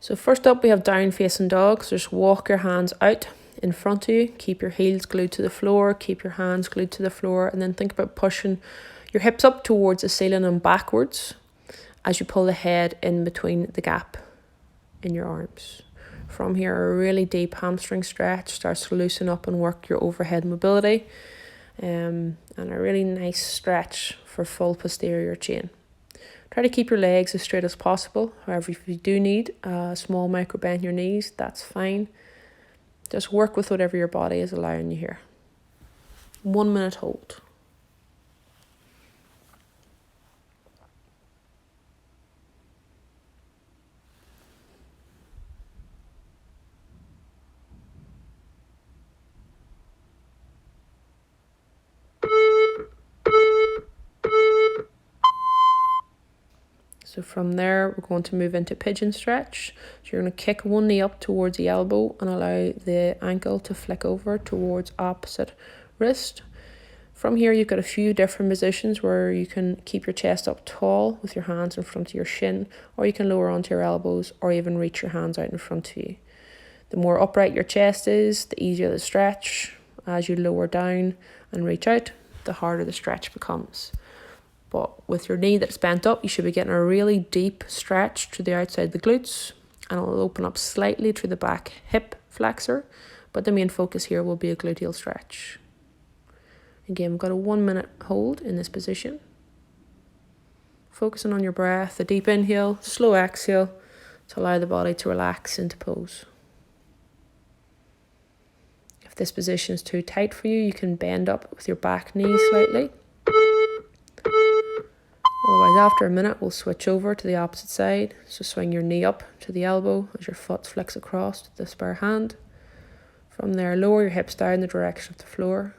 So first up, we have down facing dog. So just walk your hands out in front of you. Keep your heels glued to the floor. Keep your hands glued to the floor. And then think about pushing your hips up towards the ceiling and backwards as you pull the head in between the gap in your arms. From here, a really deep hamstring stretch starts to loosen up and work your overhead mobility. And a really nice stretch for full posterior chain. Try to keep your legs as straight as possible. However, if you do need a small micro bend in your knees, that's fine. Just work with whatever your body is allowing you here. 1 minute hold. So from there, we're going to move into pigeon stretch. So you're going to kick one knee up towards the elbow and allow the ankle to flick over towards opposite wrist. From here, you've got a few different positions where you can keep your chest up tall with your hands in front of your shin, or you can lower onto your elbows, or even reach your hands out in front of you. The more upright your chest is, the easier the stretch. As you lower down and reach out, the harder the stretch becomes. But with your knee that's bent up, you should be getting a really deep stretch to the outside of the glutes, and it'll open up slightly through the back hip flexor, but the main focus here will be a gluteal stretch. Again, we've got a 1 minute hold in this position. Focusing on your breath, a deep inhale, slow exhale to allow the body to relax into pose. If this position is too tight for you, you can bend up with your back knee slightly. Otherwise, after a minute, we'll switch over to the opposite side. So swing your knee up to the elbow as your foot flicks across to the spare hand. From there, lower your hips down the direction of the floor.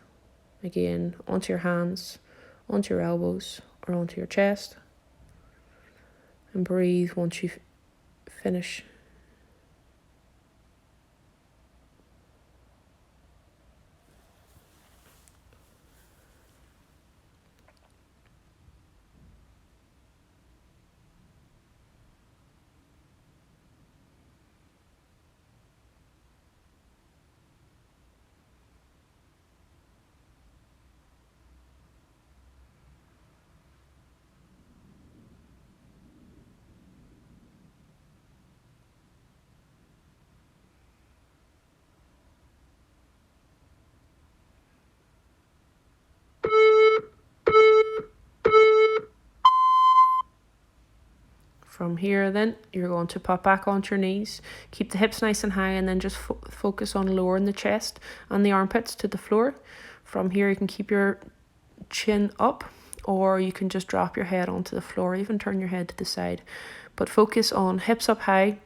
Again, onto your hands, onto your elbows, or onto your chest. And breathe once you finish. From here then, you're going to pop back onto your knees. Keep the hips nice and high, and then just focus on lowering the chest and the armpits to the floor. From here, you can keep your chin up, or you can just drop your head onto the floor, even turn your head to the side. But focus on hips up high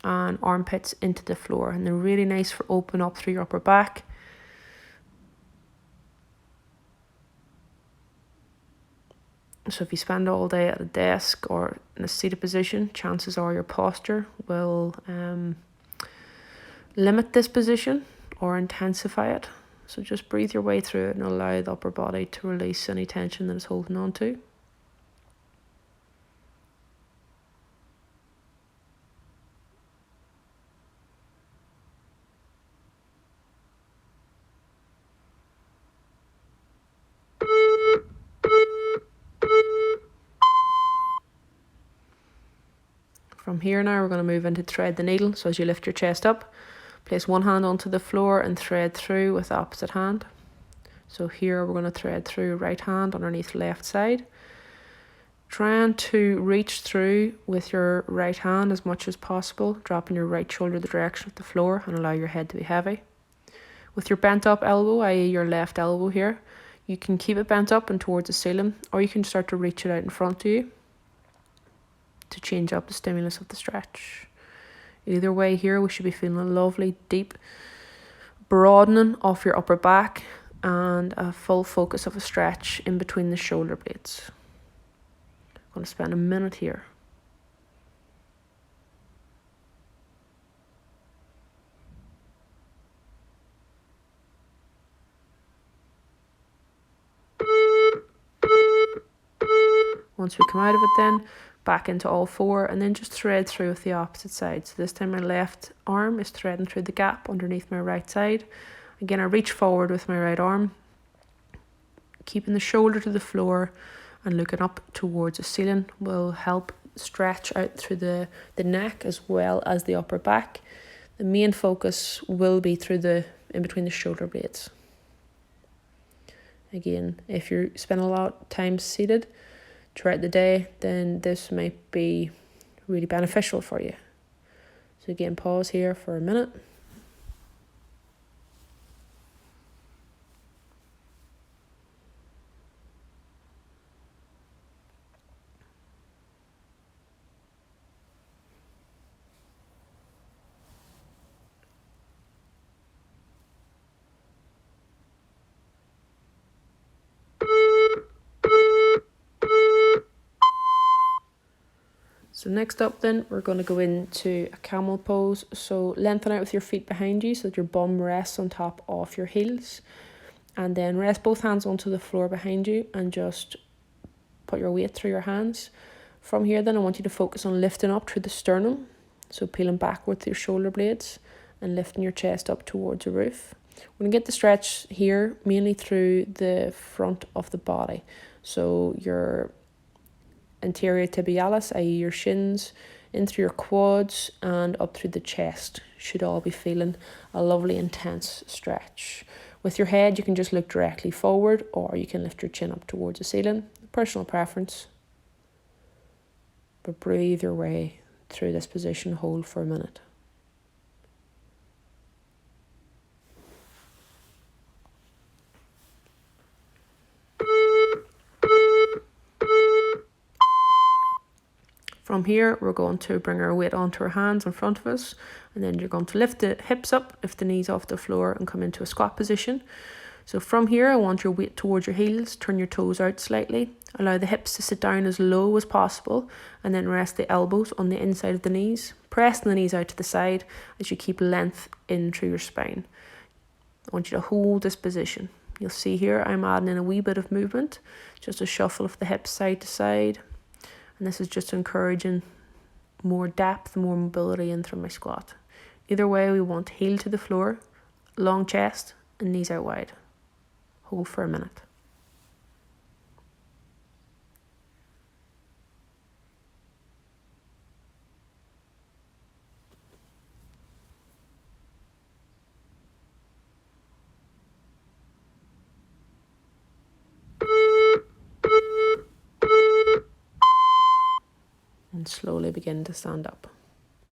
and armpits into the floor. And they're really nice for open up through your upper back. So if you spend all day at a desk or in a seated position, chances are your posture will limit this position or intensify it. So just breathe your way through it and allow the upper body to release any tension that it's holding on to. From here now, we're going to move into thread the needle. So as you lift your chest up, place one hand onto the floor and thread through with the opposite hand. So here we're going to thread through right hand underneath left side. Trying to reach through with your right hand as much as possible, dropping your right shoulder the direction of the floor and allow your head to be heavy. With your bent up elbow, i.e. your left elbow here, you can keep it bent up and towards the ceiling, or you can start to reach it out in front of you to change up the stimulus of the stretch. Either way here, we should be feeling a lovely deep broadening of your upper back and a full focus of a stretch in between the shoulder blades. I'm going to spend a minute here. Once we come out of it then, back into all four, and then just thread through with the opposite side. So this time my left arm is threading through the gap underneath my right side. Again, I reach forward with my right arm, keeping the shoulder to the floor and looking up towards the ceiling will help stretch out through the neck as well as the upper back. The main focus will be in between the shoulder blades. Again, if you spend a lot of time seated throughout the day, then this might be really beneficial for you. So again, pause here for a minute. So next up then, we're going to go into a camel pose. So lengthen out with your feet behind you so that your bum rests on top of your heels. And then rest both hands onto the floor behind you and just put your weight through your hands. From here then, I want you to focus on lifting up through the sternum. So peeling back with your shoulder blades and lifting your chest up towards the roof. We're going to get the stretch here mainly through the front of the body. So your anterior tibialis, i.e. your shins, in through your quads and up through the chest. Should all be feeling a lovely intense stretch. With your head, you can just look directly forward or you can lift your chin up towards the ceiling. Personal preference. But breathe your way through this position, hold for a minute. From here, we're going to bring our weight onto our hands in front of us, and then you're going to lift the hips up, lift the knees off the floor and come into a squat position. So from here, I want your weight towards your heels, turn your toes out slightly, allow the hips to sit down as low as possible, and then rest the elbows on the inside of the knees, pressing the knees out to the side as you keep length in through your spine. I want you to hold this position. You'll see here, I'm adding in a wee bit of movement, just a shuffle of the hips side to side. And this is just encouraging more depth, more mobility in through my squat. Either way, we want heel to the floor, long chest, and knees out wide. Hold for a minute. And slowly begin to stand up.